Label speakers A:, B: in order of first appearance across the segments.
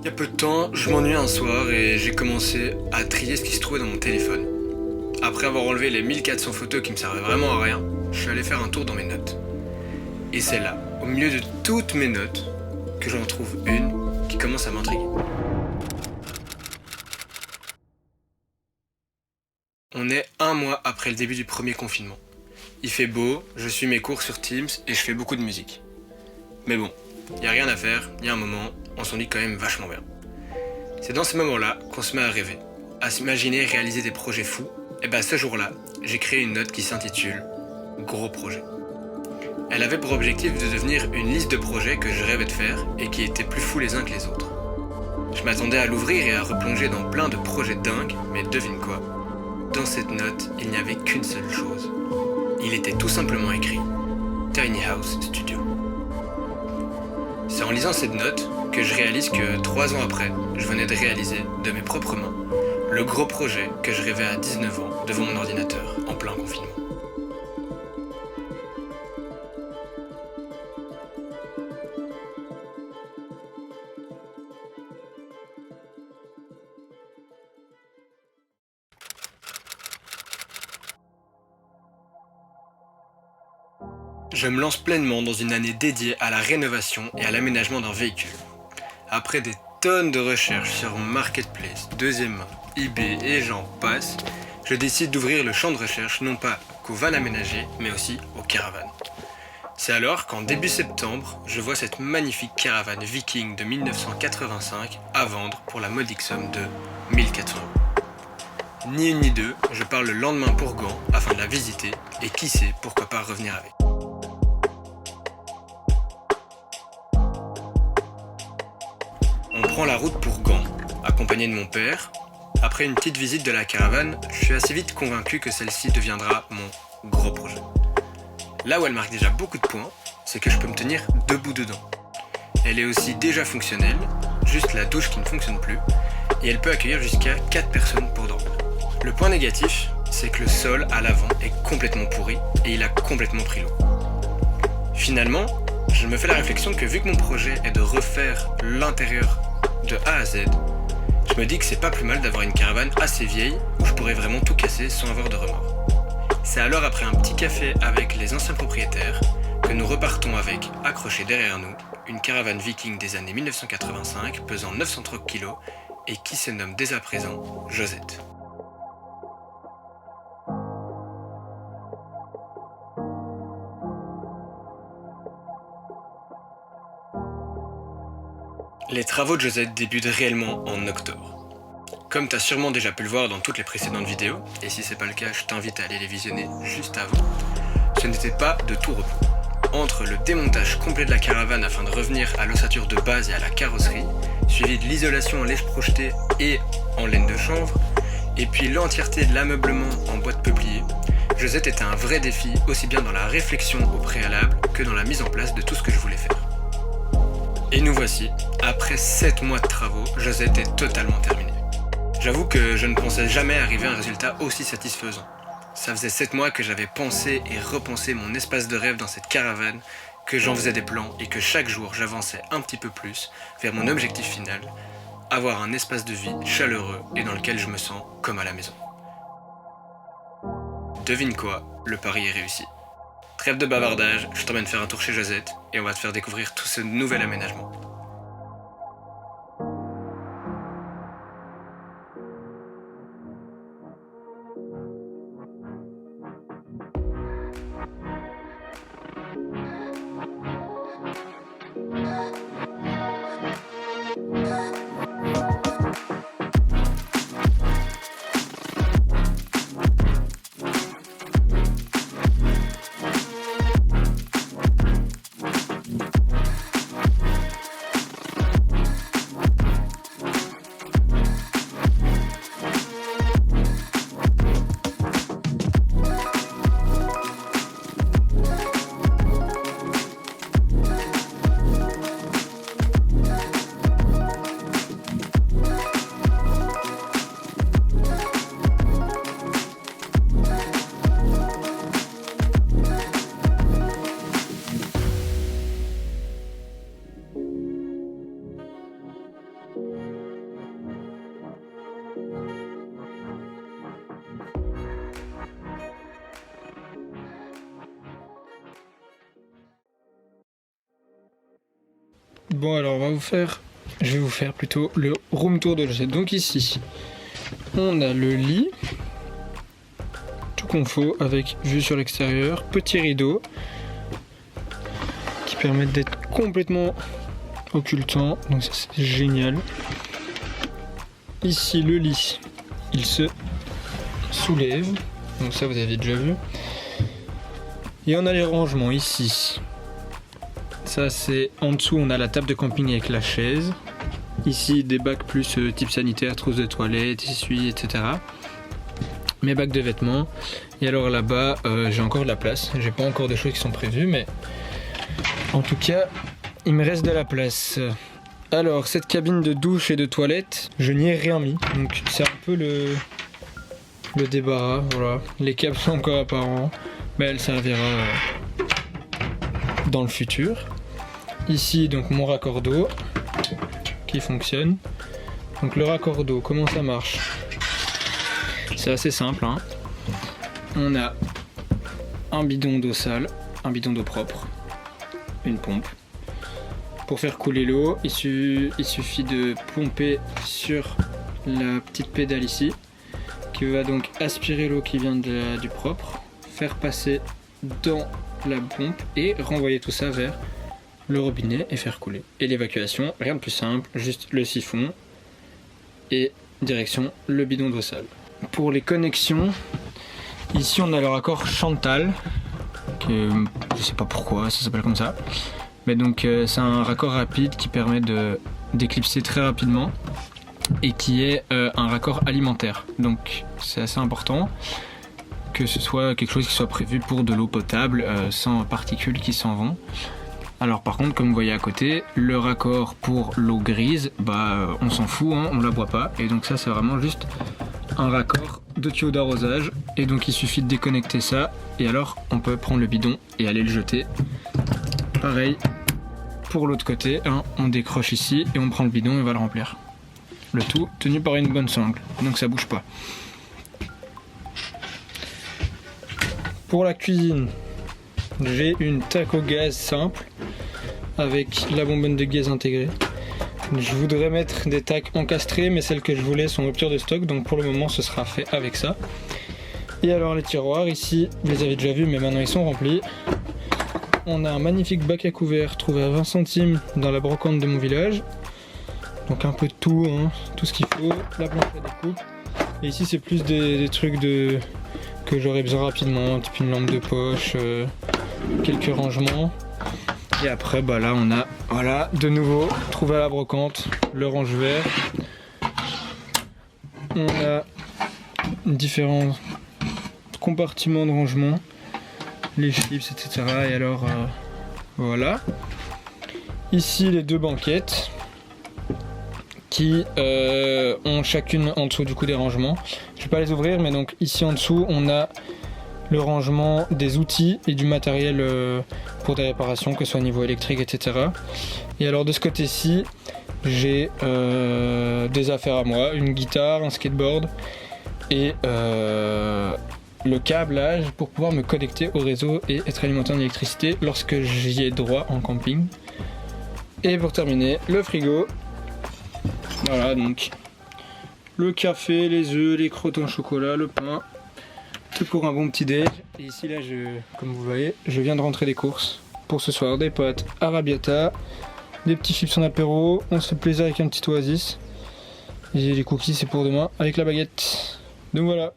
A: Il y a peu de temps, je m'ennuyais un soir et j'ai commencé à trier ce qui se trouvait dans mon téléphone. Après avoir enlevé les 1400 photos qui me servaient vraiment à rien, je suis allé faire un tour dans mes notes. Et c'est là, au milieu de toutes mes notes, que j'en trouve une qui commence à m'intriguer. On est un mois après le début du premier confinement. Il fait beau, je suis mes cours sur Teams et je fais beaucoup de musique. Mais bon, y a rien à faire, y a un moment, on s'ennuie quand même vachement bien. C'est dans ce moment-là qu'on se met à rêver, à s'imaginer réaliser des projets fous. Et ce jour-là, j'ai créé une note qui s'intitule « Gros projet ». Elle avait pour objectif de devenir une liste de projets que je rêvais de faire et qui étaient plus fous les uns que les autres. Je m'attendais à l'ouvrir et à replonger dans plein de projets dingues, mais devine quoi? Dans cette note, il n'y avait qu'une seule chose. Il était tout simplement écrit « Tiny House Studio ». C'est en lisant cette note que je réalise que 3 ans après, je venais de réaliser, de mes propres mains, le gros projet que je rêvais à 19 ans devant mon ordinateur en plein confinement. Je me lance pleinement dans une année dédiée à la rénovation et à l'aménagement d'un véhicule. Après des tonnes de recherches sur Marketplace, deuxième main, eBay et j'en passe, je décide d'ouvrir le champ de recherche non pas qu'aux vannes aménagées, mais aussi aux caravanes. C'est alors qu'en début septembre, je vois cette magnifique caravane Viking de 1985 à vendre pour la modique somme de 1400 €. Ni une ni deux, je pars le lendemain pour Gand afin de la visiter et qui sait pourquoi pas revenir avec. On prend la route pour Gand, accompagné de mon père. Après une petite visite de la caravane, je suis assez vite convaincu que celle-ci deviendra mon gros projet. Là où elle marque déjà beaucoup de points, c'est que je peux me tenir debout dedans. Elle est aussi déjà fonctionnelle, juste la douche qui ne fonctionne plus, et elle peut accueillir jusqu'à 4 personnes pour dormir. Le point négatif, c'est que le sol à l'avant est complètement pourri et il a complètement pris l'eau. Finalement, je me fais la réflexion que vu que mon projet est de refaire l'intérieur de A à Z, je me dis que c'est pas plus mal d'avoir une caravane assez vieille où je pourrais vraiment tout casser sans avoir de remords. C'est alors après un petit café avec les anciens propriétaires que nous repartons avec, accrochée derrière nous, une caravane Viking des années 1985 pesant 930 kg et qui se nomme dès à présent Josette. Les travaux de Josette débutent réellement en octobre. Comme tu as sûrement déjà pu le voir dans toutes les précédentes vidéos, et si c'est pas le cas, je t'invite à aller les visionner juste avant, ce n'était pas de tout repos. Entre le démontage complet de la caravane afin de revenir à l'ossature de base et à la carrosserie, suivi de l'isolation en lèche projetée et en laine de chanvre, et puis l'entièreté de l'ameublement en bois de peuplier, Josette était un vrai défi aussi bien dans la réflexion au préalable que dans la mise en place de tout ce que je voulais faire. Et nous voici, après 7 mois de travaux, Josette est totalement terminée. J'avoue que je ne pensais jamais arriver à un résultat aussi satisfaisant. Ça faisait 7 mois que j'avais pensé et repensé mon espace de rêve dans cette caravane, que j'en faisais des plans et que chaque jour j'avançais un petit peu plus vers mon objectif final, avoir un espace de vie chaleureux et dans lequel je me sens comme à la maison. Devine quoi, le pari est réussi. Trêve de bavardage, je t'emmène faire un tour chez Josette et on va te faire découvrir tout ce nouvel aménagement.
B: Bon alors je vais vous faire plutôt le room tour de Josette. Donc ici, on a le lit, tout confort avec vue sur l'extérieur, petit rideau qui permettent d'être complètement occultant, donc ça c'est génial. Ici le lit, il se soulève, donc ça vous avez déjà vu. Et on a les rangements ici. Ça c'est en dessous, on a la table de camping avec la chaise. Ici des bacs plus type sanitaire, trousse de toilette, essuie, etc. Mes bacs de vêtements. Et alors là-bas, j'ai encore de la place. J'ai pas encore des choses qui sont prévues, mais en tout cas, il me reste de la place. Alors cette cabine de douche et de toilette, je n'y ai rien mis. Donc c'est un peu le débarras. Voilà, les câbles sont encore apparents, mais elle servira dans le futur. Ici donc mon raccord d'eau qui fonctionne. Donc le raccord d'eau, comment ça marche? C'est assez simple, hein. On a un bidon d'eau sale, un bidon d'eau propre, une pompe. Pour faire couler l'eau, il suffit de pomper sur la petite pédale ici, qui va donc aspirer l'eau qui vient du propre, faire passer dans la pompe et renvoyer tout ça vers le robinet et faire couler. Et l'évacuation, rien de plus simple, juste le siphon et direction le bidon d'eau sale. Pour les connexions, ici on a le raccord Chantal, que je sais pas pourquoi ça s'appelle comme ça, mais donc c'est un raccord rapide qui permet d'éclipser très rapidement et qui est un raccord alimentaire. Donc c'est assez important que ce soit quelque chose qui soit prévu pour de l'eau potable sans particules qui s'en vont. Alors par contre, comme vous voyez à côté, le raccord pour l'eau grise, on s'en fout, hein, on la boit pas. Et donc ça c'est vraiment juste un raccord de tuyau d'arrosage. Et donc il suffit de déconnecter ça et alors on peut prendre le bidon et aller le jeter. Pareil pour l'autre côté, hein, on décroche ici et on prend le bidon et on va le remplir. Le tout tenu par une bonne sangle, donc ça bouge pas. Pour la cuisine, j'ai une tac au gaz simple avec la bonbonne de gaz intégrée. Je voudrais mettre des tacs encastrés, mais celles que je voulais sont rupture de stock, donc pour le moment ce sera fait avec ça. Et alors les tiroirs, ici, vous les avez déjà vus, mais maintenant ils sont remplis. On a un magnifique bac à couverts trouvé à 20 centimes dans la brocante de mon village. Donc un peu de tout, hein, tout ce qu'il faut, la planche à découpe. Et ici c'est plus des trucs que j'aurais besoin rapidement, type une lampe de poche, quelques rangements. Et après là on a, voilà, de nouveau trouvé à la brocante, le range-vert. On a différents compartiments de rangement, les chips, etc. Et alors voilà. Ici les deux banquettes qui ont chacune en dessous du coup des rangements. Je vais pas les ouvrir, mais donc ici en dessous on a le rangement des outils et du matériel pour des réparations, que ce soit au niveau électrique, etc. Et alors de ce côté-ci, j'ai des affaires à moi, une guitare, un skateboard et le câblage pour pouvoir me connecter au réseau et être alimenté en électricité lorsque j'y ai droit en camping. Et pour terminer, le frigo. Voilà, donc le café, les œufs, les croûtes en chocolat, le pain, tout pour un bon petit déj. Et ici là, comme vous voyez, je viens de rentrer des courses pour ce soir. Des pâtes arrabbiata, des petits chips en apéro, on se fait plaisir avec un petit oasis. Et les cookies c'est pour demain avec la baguette. Donc voilà.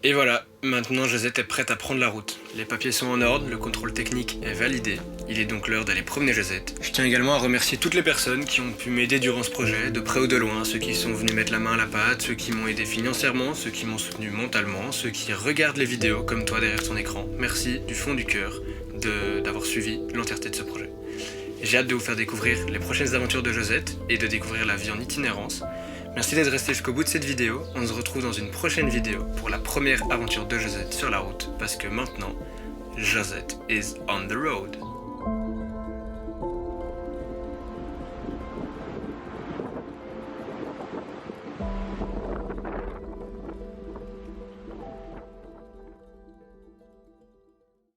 A: Et voilà, maintenant Josette est prête à prendre la route. Les papiers sont en ordre, le contrôle technique est validé. Il est donc l'heure d'aller promener Josette. Je tiens également à remercier toutes les personnes qui ont pu m'aider durant ce projet, de près ou de loin, ceux qui sont venus mettre la main à la pâte, ceux qui m'ont aidé financièrement, ceux qui m'ont soutenu mentalement, ceux qui regardent les vidéos comme toi derrière ton écran. Merci du fond du cœur d'avoir suivi l'entièreté de ce projet. J'ai hâte de vous faire découvrir les prochaines aventures de Josette et de découvrir la vie en itinérance. Merci d'être resté jusqu'au bout de cette vidéo. On se retrouve dans une prochaine vidéo pour la première aventure de Josette sur la route, parce que maintenant, Josette is on the road.